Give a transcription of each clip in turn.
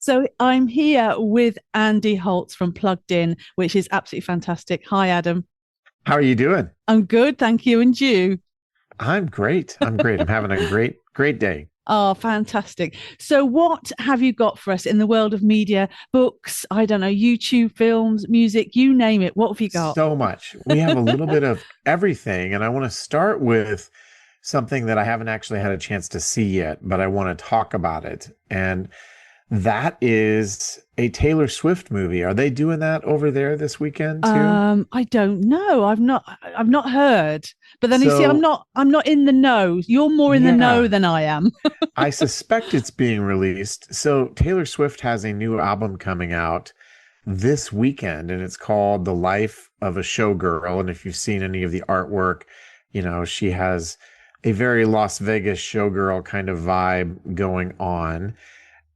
So I'm here with Andy Holz from Plugged In, which is absolutely fantastic. Hi, Adam. How are you doing? I'm good, thank you. And you? I'm great. I'm great. I'm having a great day. Oh, fantastic. So, what have you got for us in the world of media, books, I don't know, YouTube, films, music, you name it? What have you got? So much. We have a little bit of everything, and I want to start with something that I haven't actually had a chance to see yet, but I want to talk about it. And that is a Taylor Swift movie. Are they doing that over there this weekend too? I don't know. I've not heard. But then you see, I'm So, not I'm not in the know. You're more in the know yeah, than I am. I suspect it's being released. So, Taylor Swift has a new album coming out this weekend, and it's called The Life of a Showgirl. And if you've seen any of the artwork, she has a very Las Vegas showgirl kind of vibe going on.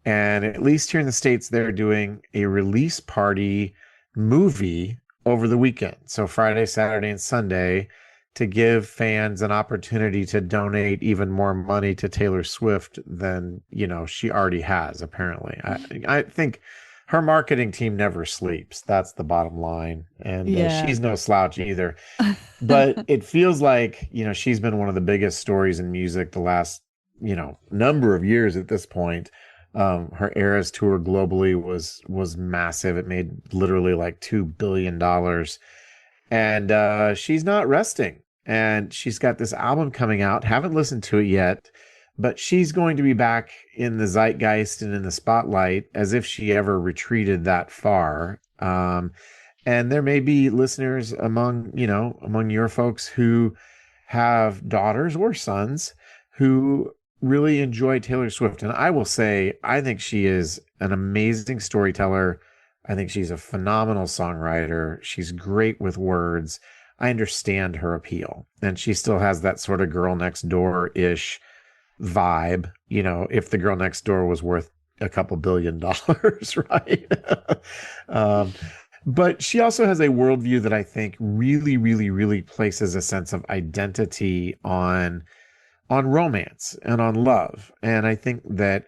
And at least here in the States, they're doing a release party movie over the weekend. So Friday, Saturday, and Sunday to give fans an opportunity to donate even more money to Taylor Swift than, she already has, apparently. I think her marketing team never sleeps. That's the bottom line. And Yeah. she's no slouch either. But it feels like, she's been one of the biggest stories in music the last, number of years at this point. Her Eras tour globally was massive. It made literally like $2 billion, and she's not resting. And she's got this album coming out. Haven't listened to it yet, but she's going to be back in the zeitgeist and in the spotlight as if she ever retreated that far. And there may be listeners among your folks who have daughters or sons who really enjoy Taylor Swift. And I will say, I think she is an amazing storyteller. I think she's a phenomenal songwriter. She's great with words. I understand her appeal. And she still has that sort of girl next door ish vibe. If the girl next door was worth a couple $1 billion, right? um, but she also has a worldview that I think really, really, really places a sense of identity on romance and on love. And I think that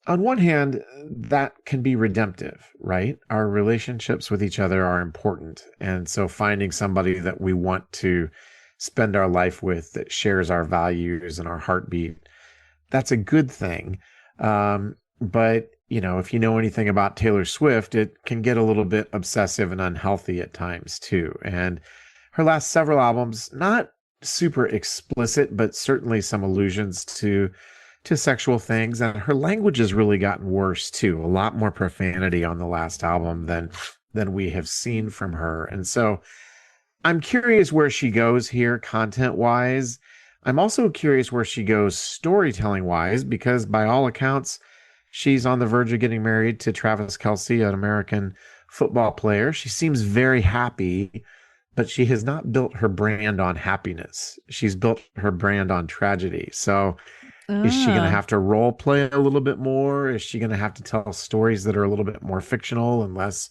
on one hand, that can be redemptive, right? Our relationships with each other are important. And so finding somebody that we want to spend our life with that shares our values and our heartbeat, that's a good thing. But, if you know anything about Taylor Swift, it can get a little bit obsessive and unhealthy at times too. And her last several albums, not super explicit, but certainly some allusions to sexual things. And her language has really gotten worse too. A lot more profanity on the last album than we have seen from her. And so I'm curious where she goes here content wise. I'm also curious where she goes storytelling wise, because by all accounts, she's on the verge of getting married to Travis Kelce, an American football player. She seems very happy, but she has not built her brand on happiness. She's built her brand on tragedy. So is she going to Ah. have to role play a little bit more? Is she going to have to tell stories that are a little bit more fictional and less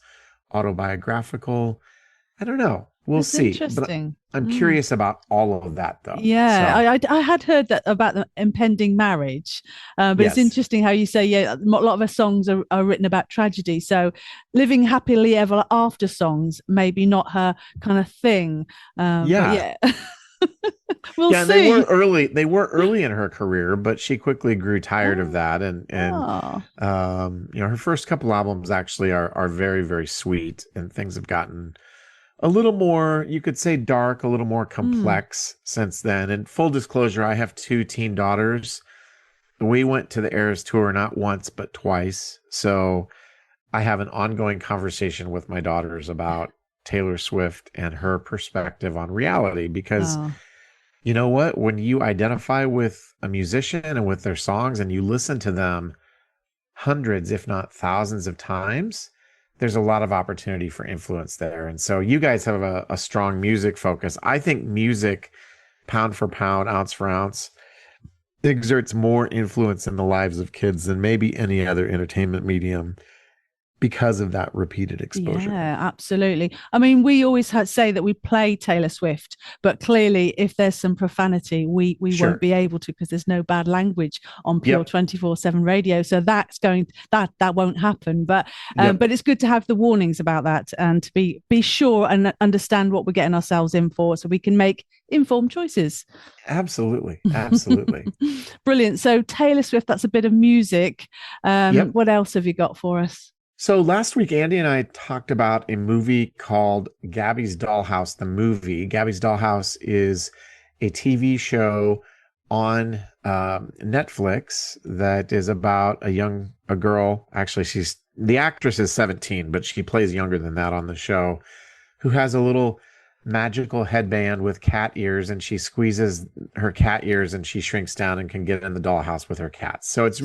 autobiographical? I don't know. We'll That's see. But interesting. I'm Mm. curious about all of that, though. Yeah, So, I had heard that about the impending marriage, but it's yes. interesting how you say, yeah, a lot of her songs are written about tragedy. So living happily ever after songs, maybe not her kind of thing. But Yeah. yeah, we'll Yeah, and they were see. early. They were early in her career, but she quickly grew tired of Oh, that. And oh, her first couple albums actually are very, very sweet, and things have gotten a little more, you could say, dark, a little more mm, complex since then. And full disclosure, I have two teen daughters. We went to the Eras tour not once but twice, so I have an ongoing conversation with my daughters about Taylor Swift and her perspective on reality, because oh, you know what? When you identify with a musician and with their songs and you listen to them hundreds, if not thousands of times, there's a lot of opportunity for influence there. And so you guys have a strong music focus. I think music, pound for pound, ounce for ounce, exerts more influence in the lives of kids than maybe any other entertainment medium, because of that repeated exposure. Yeah, absolutely. I mean, we always say that we play Taylor Swift, but clearly, if there's some profanity, we won't Sure. be able to because there's no bad language on pure Yep. 24/7 radio. So that won't happen. Yep. But it's good to have the warnings about that and to be sure and understand what we're getting ourselves in for, so we can make informed choices. Absolutely. Absolutely. Brilliant. So Taylor Swift, that's a bit of music. Yep. What else have you got for us? So last week, Andy and I talked about a movie called Gabby's Dollhouse, the movie. Gabby's Dollhouse is a TV show on Netflix that is about a girl. Actually, the actress is 17, but she plays younger than that on the show, who has a little magical headband with cat ears, and she squeezes her cat ears and she shrinks down and can get in the dollhouse with her cats. So it's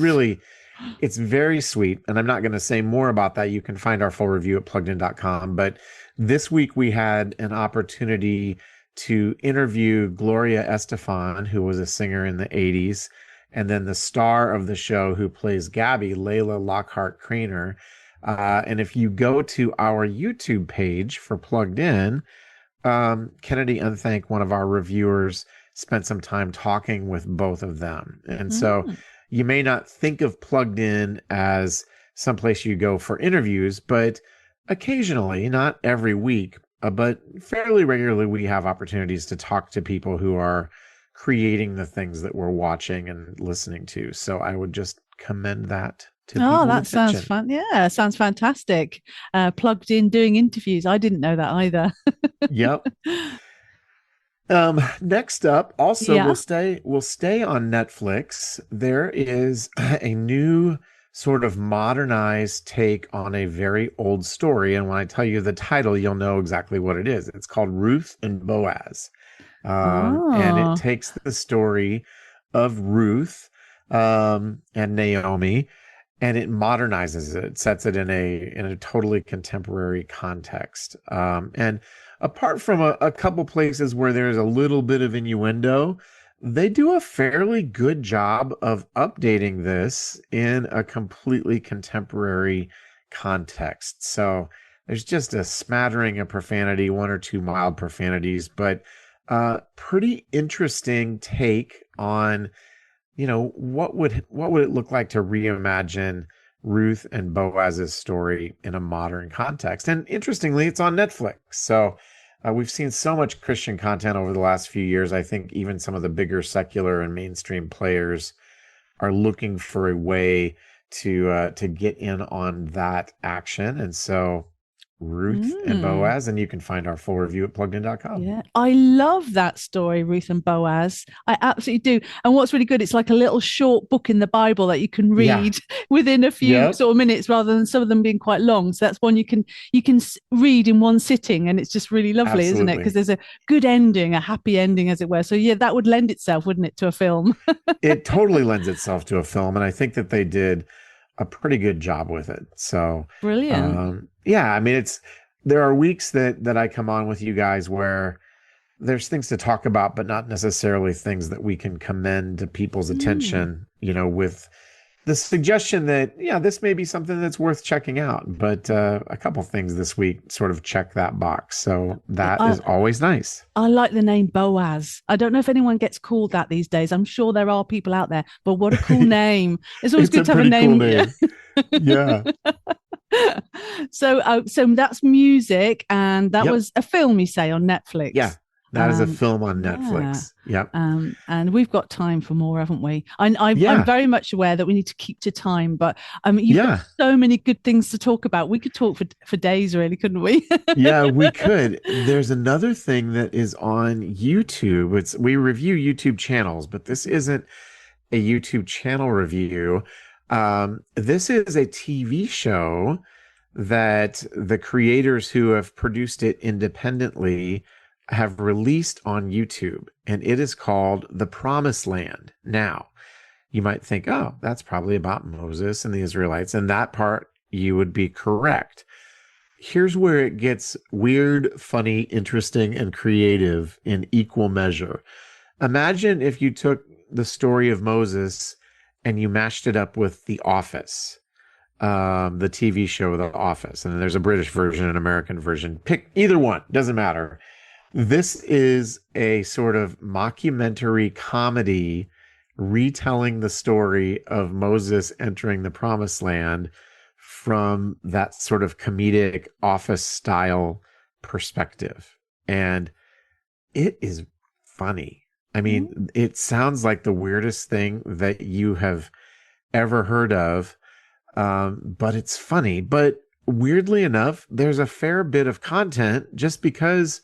very sweet. And I'm not going to say more about that. You can find our full review at pluggedin.com. But this week we had an opportunity to interview Gloria Estefan, who was a singer in the 80s, and then the star of the show who plays Gabby, Layla Lockhart Craner. And if you go to our YouTube page for Plugged In, Kennedy Unthank, one of our reviewers, spent some time talking with both of them. And so Mm. you may not think of Plugged In as someplace you go for interviews, but occasionally, not every week, but fairly regularly, we have opportunities to talk to people who are creating the things that we're watching and listening to. So I would just commend that to Oh, people's that sounds attention. fun. Yeah, sounds fantastic. Plugged in doing interviews. I didn't know that either. Yep. Next up, also Yeah. we'll stay on Netflix. There is a new sort of modernized take on a very old story, and when I tell you the title, you'll know exactly what it is. It's called Ruth and Boaz, and it Oh. takes the story of Ruth and Naomi, and it modernizes it, sets it in a totally contemporary context. And apart from a couple places where there's a little bit of innuendo, they do a fairly good job of updating this in a completely contemporary context. So there's just a smattering of profanity, one or two mild profanities, but pretty interesting take on, what would it look like to reimagine Ruth and Boaz's story in a modern context? And interestingly, it's on Netflix. So we've seen so much Christian content over the last few years. I think even some of the bigger secular and mainstream players are looking for a way to get in on that action. And so Ruth and Mm. Boaz, and you can find our full review at pluggedin.com. Yeah, I love that story, Ruth and Boaz. I absolutely do. And what's really good, it's like a little short book in the Bible that you can Yeah. read within a few Yep. sort of minutes, rather than some of them being quite long. So that's one you can read in one sitting, and it's just really lovely, isn't it? Because Absolutely. there's a good ending, a happy ending, as it were. So yeah, that would lend itself, wouldn't it, to a film? It totally lends itself to a film, and I think that they did a pretty good job with it. So, Brilliant. yeah, I mean, there are weeks that I come on with you guys where there's things to talk about, but not necessarily things that we can commend to people's Mm. attention, with the suggestion that, yeah, this may be something that's worth checking out. But a couple things this week sort of check that box. So that I, is always nice. I like the name Boaz. I don't know if anyone gets called that these days. I'm sure there are people out there, but what a cool name. It's always It's good a to have a pretty cool name. name. Yeah. So that's music, and that Yep. was a film you say on Yeah. Netflix. That is a Um, film on yeah. Netflix. Yep. And we've got time for more, haven't we? I'm Yeah. very much aware that we need to keep to time, but you've got Yeah. so many good things to talk about. We could talk for days, really, couldn't we? Yeah, we could. There's another thing that is on YouTube. We review YouTube channels, but this isn't a YouTube channel review. This is a TV show that the creators who have produced it independently have released on YouTube, and it is called The Promised Land. Now, you might think, oh, that's probably about Moses and the Israelites, and that part you would be correct. Here's where it gets weird, funny, interesting, and creative in equal measure. Imagine if you took the story of Moses and you mashed it up with The Office. the TV show The Office, and there's a British version and an American version. Pick either one, doesn't matter. This is a sort of mockumentary comedy retelling the story of Moses entering the promised land from that sort of comedic office style perspective. And it is funny. I mean, it sounds like the weirdest thing that you have ever heard of, but it's funny. But weirdly enough, there's a fair bit of content just because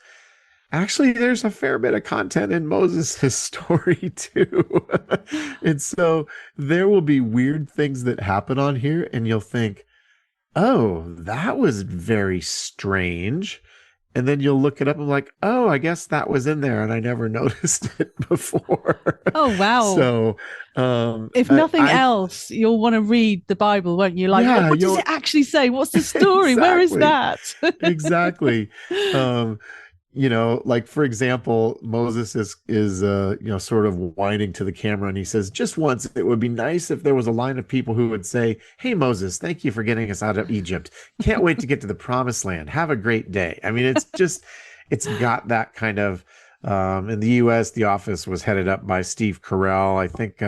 actually there's a fair bit of content in Moses' story too. And so there will be weird things that happen on here, and you'll think, oh, that was very strange. And then you'll look it up and like, oh, I guess that was in there and I never noticed it before. Oh, wow. So if nothing else, you'll want to read the Bible, won't you? Like, yeah, what does it actually say? What's the story? Exactly. Where is that? Exactly. You know, like for example, Moses is you know, sort of whining to the camera, and he says, just once it would be nice if there was a line of people who would say, hey Moses, thank you for getting us out of Egypt. Can't wait to get to the promised land. Have a great day. I mean, it's just, it's got that kind of in the US, The Office was headed up by Steve Carell. I think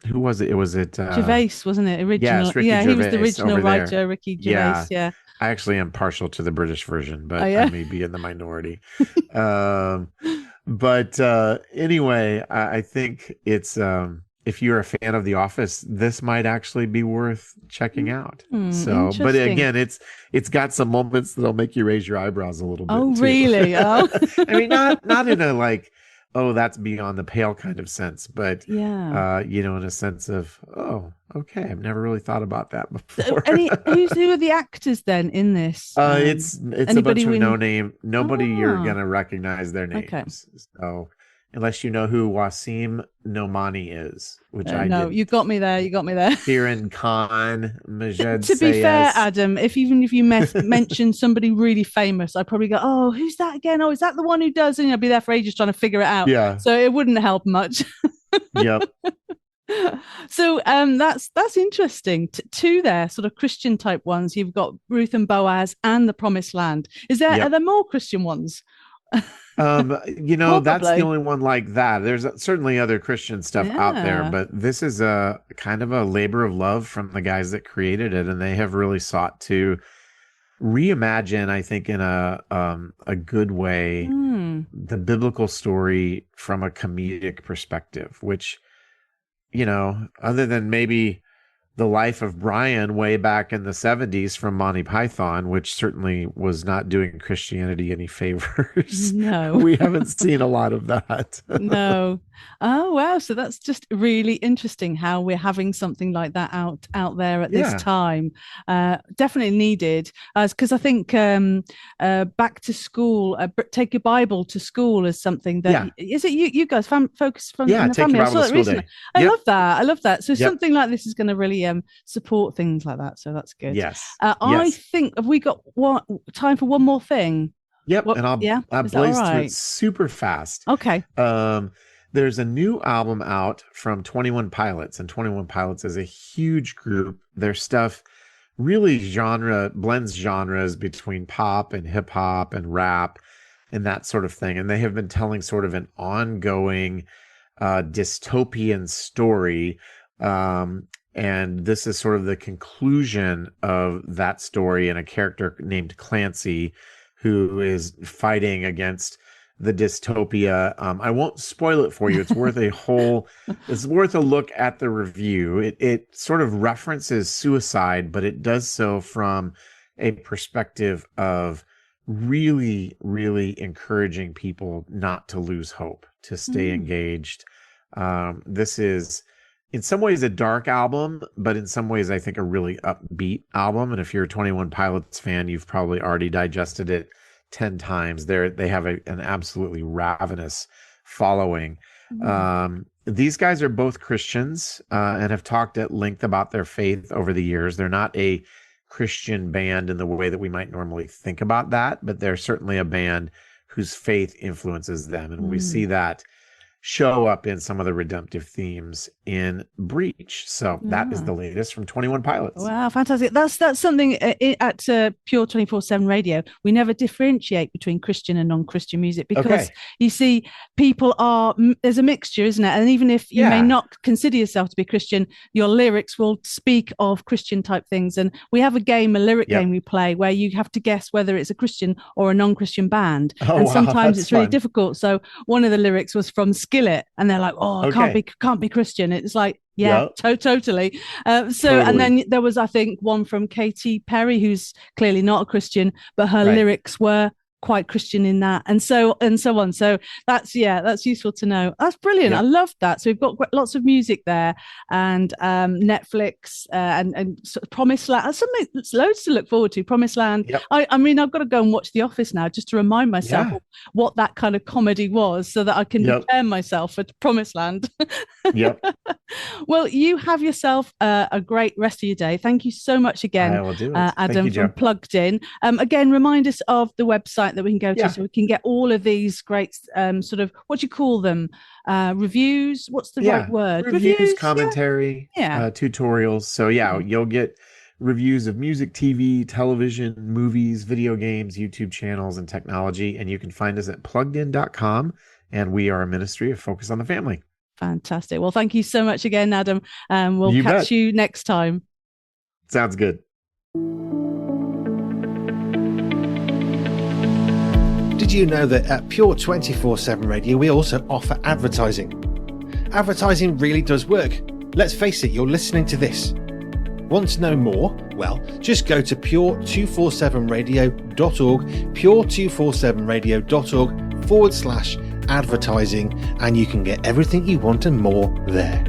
who was it? Gervais, wasn't it? Original. Yeah, he was the original writer, Ricky Gervais. Yeah. I actually am partial to the British version, but yeah? I may be in the minority. But anyway, I think it's if you're a fan of The Office, this might actually be worth checking out. So, but again, it's got some moments that'll make you raise your eyebrows a little bit. Oh, too. really? Oh, I mean, not in a like, oh, that's beyond the pale kind of sense, but yeah, you know, in a sense of, oh, okay, I've never really thought about that before. Who are the actors then in this? It's a bunch of nobody you're gonna recognize their names. Okay. So unless you know who Wasim Nomani is, which I no, didn't. you got me there. Firan Khan, Majed To be Sayes. fair, Adam, if you mention somebody really famous, I'd probably go, oh, who's that again? Oh, is that the one who does? And I'd be there for ages trying to figure it out. Yeah. So it wouldn't help much. Yep. So that's interesting. Two there, sort of Christian type ones. You've got Ruth and Boaz and the Promised Land. Are there more Christian ones? You know, that's the only one like that. There's certainly other Christian stuff out there, but this is a kind of a labor of love from the guys that created it, and they have really sought to reimagine, I think, in a good way, the biblical story from a comedic perspective, which, you know, other than maybe The Life of Brian way back in the 70s from Monty Python, which certainly was not doing Christianity any favors. No. We haven't seen a lot of that. No. Oh, wow. So that's just really interesting how we're having something like that out there at this time. Definitely needed. Because I think back to school, take your Bible to school is something that, is it you guys focus from in the take family? Your Bible to school day. I love that. So something like this is going to really support things like that. So that's good. Yes. I think, have we got time for one more thing? Yep. And I'll blaze through it super fast. Okay. There's a new album out from 21 Pilots, and 21 Pilots is a huge group. Their stuff really blends genres between pop and hip hop and rap and that sort of thing. And they have been telling sort of an ongoing dystopian story. And this is sort of the conclusion of that story, and a character named Clancy who is fighting against the dystopia. I won't spoil it for you. It's worth it's worth a look at the review. It sort of references suicide, but it does so from a perspective of really, really encouraging people not to lose hope, to stay engaged. This is in some ways a dark album, but in some ways I think a really upbeat album. And if you're a 21 Pilots fan, you've probably already digested it 10 times. They have an absolutely ravenous following. These guys are both Christians and have talked at length about their faith over the years. They're not a Christian band in the way that we might normally think about that, but they're certainly a band whose faith influences them. And we see that show up in some of the redemptive themes in Breach. So that is the latest from 21 Pilots. Wow, fantastic. That's something at Pure 24/7 Radio. We never differentiate between Christian and non-Christian music because you see, people there's a mixture, isn't it? And even if you may not consider yourself to be Christian, your lyrics will speak of Christian type things. And we have a lyric game we play where you have to guess whether it's a Christian or a non-Christian band. And sometimes it's really difficult. So one of the lyrics was from Skillet, and they're like, "Oh, can't be Christian." It's like, totally. And then there was, I think, one from Katy Perry, who's clearly not a Christian, but her lyrics were quite Christian in that, and so on. So that's useful to know. That's brilliant. I love that. So we've got lots of music there, and Netflix and sort of Promised Land. Something loads to look forward to. Promised Land. I mean, I've got to go and watch The Office now just to remind myself what that kind of comedy was, so that I can prepare myself for Promised Land. Well, you have yourself a great rest of your day. Thank you so much again, I will do it. Adam, from Plugged In. Again, remind us of the website that we can go to so we can get all of these great sort of, what do you call them, reviews? What's the right word? Reviews, commentary, tutorials. So you'll get reviews of music, TV, television, movies, video games, YouTube channels, and technology. And you can find us at pluggedin.com. And we are a ministry of Focus on the Family. Fantastic. Well, thank you so much again, Adam. We'll catch you next time. Sounds good. Did you know that at Pure 24/7 Radio we also offer advertising? Advertising really does work. Let's face it, you're listening to this. Want to know more? Well, just go to pure247radio.org, pure247radio.org/advertising, and you can get everything you want and more there.